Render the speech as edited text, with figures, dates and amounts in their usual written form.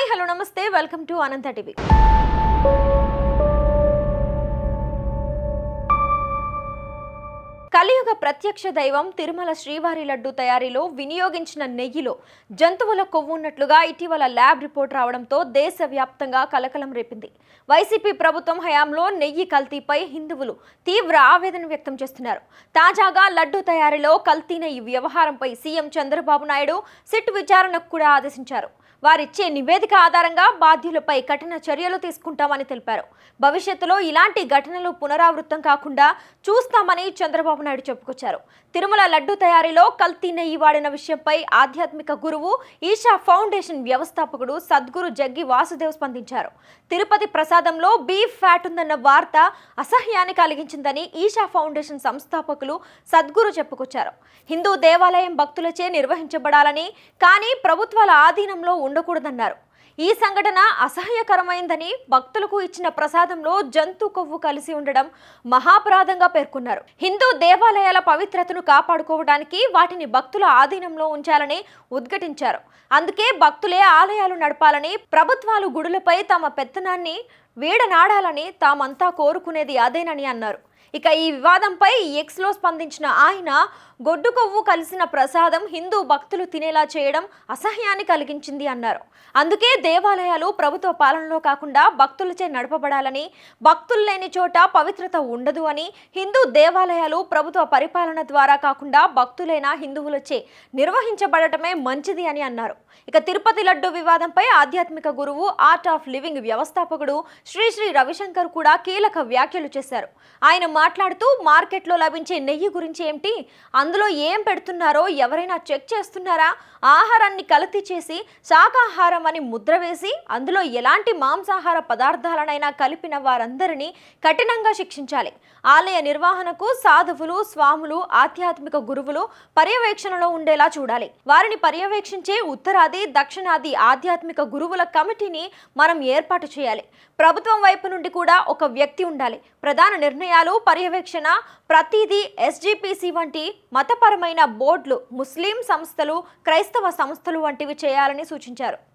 Hello నమస్తే welcome to Anantha TV. కలియుగ ప్రత్యక్ష దైవం తిరుమల శ్రీవారి లడ్డు తయారీలో వినియోగించిన నెయ్యిలో జంతువుల కొవ్వు ఉన్నట్లుగా ఇటీవల ల్యాబ్ రిపోర్ట్ రావడంతో దేశవ్యాప్తంగా కలకలం రేపింది. వైసీపీ ప్రభుత్వం హయాంలో నెయ్యి కల్తీపై హిందువులు తీవ్ర ఆవేదన వ్యక్తం చేస్తున్నారు. తాజాగా లడ్డు తయారీలో కల్తీ నెయ్యి వ్యవహారంపై సీఎం చంద్రబాబు నాయుడు సిట్ విచారణకు కూడా ఆదేశించారు. వారిచ్చే నివేదిక ఆధారంగా బాధ్యులపై కఠిన చర్యలు తీసుకుంటామని తెలిపారు. భవిష్యత్తులో ఇలాంటి ఘటనలు పునరావృతం కాకుండా చూస్తామని చంద్రబాబు నాయుడు చెప్పుకొచ్చారు. తిరుమల లడ్డు తయారీలో కల్తీ నెయ్యి వాడిన విషయంపై ఆధ్యాత్మిక గురువు ఈషా ఫౌండేషన్ వ్యవస్థాపకుడు సద్గురు జగ్గి వాసుదేవ్ స్పందించారు. తిరుపతి ప్రసాదంలో బీఫ్ ఫ్యాట్ ఉందన్న వార్త అసహ్యాన్ని కలిగించిందని ఈషా ఫౌండేషన్ సంస్థాపకులు సద్గురు చెప్పుకొచ్చారు. హిందూ దేవాలయం భక్తులచే నిర్వహించబడాలని, కానీ ప్రభుత్వాల ఆధీనంలో ఉండకూడదన్నారు. ఈ సంఘటన అసహ్యకరమైందని, భక్తులకు ఇచ్చిన ప్రసాదంలో జంతు కొవ్వు కలిసి ఉండడం మహాపరాధంగా పేర్కొన్నారు. హిందూ దేవాలయాల పవిత్రతను కాపాడుకోవడానికి వాటిని భక్తుల ఆధీనంలో ఉంచాలని ఉద్ఘాటించారు. అందుకే భక్తులే ఆలయాలు నడపాలని, ప్రభుత్వాలు గుడులపై తమ పెత్తనాన్ని వీడనాడాలని తామంతా కోరుకునేది అదేనని అన్నారు. ఇక ఈ వివాదంపై ఎక్స్లో స్పందించిన ఆయన, గొడ్డు కొవ్వు కలిసిన ప్రసాదం హిందూ భక్తులు తినేలా చేయడం అసహ్యాన్ని కలిగించింది అన్నారు. అందుకే దేవాలయాలు ప్రభుత్వ పాలనలో కాకుండా భక్తులచే నడపబడాలని, భక్తులు లేని చోట పవిత్రత ఉండదు అని, హిందూ దేవాలయాలు ప్రభుత్వ పరిపాలన ద్వారా కాకుండా భక్తులైన హిందువులచే నిర్వహించబడటమే మంచిది అని అన్నారు. ఇక తిరుపతి లడ్డు వివాదంపై ఆధ్యాత్మిక గురువు ఆర్ట్ ఆఫ్ లివింగ్ వ్యవస్థాపకుడు శ్రీ శ్రీ రవిశంకర్ కూడా కీలక వ్యాఖ్యలు చేశారు. ఆయన మాట్లాడుతూ, మార్కెట్లో లభించే నెయ్యి గురించి ఏమిటి, అందులో ఏం పెడుతున్నారో ఎవరైనా చెక్ చేస్తున్నారా? ఆహారాన్ని కల్తీ చేసి శాకాహారం అని ముద్ర వేసి అందులో ఎలాంటి మాంసాహార పదార్థాలనైనా కలిపిన వారందరినీ కఠినంగా శిక్షించాలి. ఆలయ నిర్వహణకు సాధువులు, స్వాములు, ఆధ్యాత్మిక గురువులు పర్యవేక్షణలో ఉండేలా చూడాలి. వారిని పర్యవేక్షించే ఉత్తరాది, దక్షిణాది ఆధ్యాత్మిక గురువుల కమిటీని మనం ఏర్పాటు చేయాలి. ప్రభుత్వం వైపు నుండి కూడా ఒక వ్యక్తి ఉండాలి. ప్రధాన నిర్ణయాలు, పర్యవేక్షణ ప్రతిదీ ఎస్జిపిసి వంటి మతపరమైన బోర్డులు, ముస్లిం సంస్థలు, క్రైస్తవ సంస్థలు వంటివి చేయాలని సూచించారు.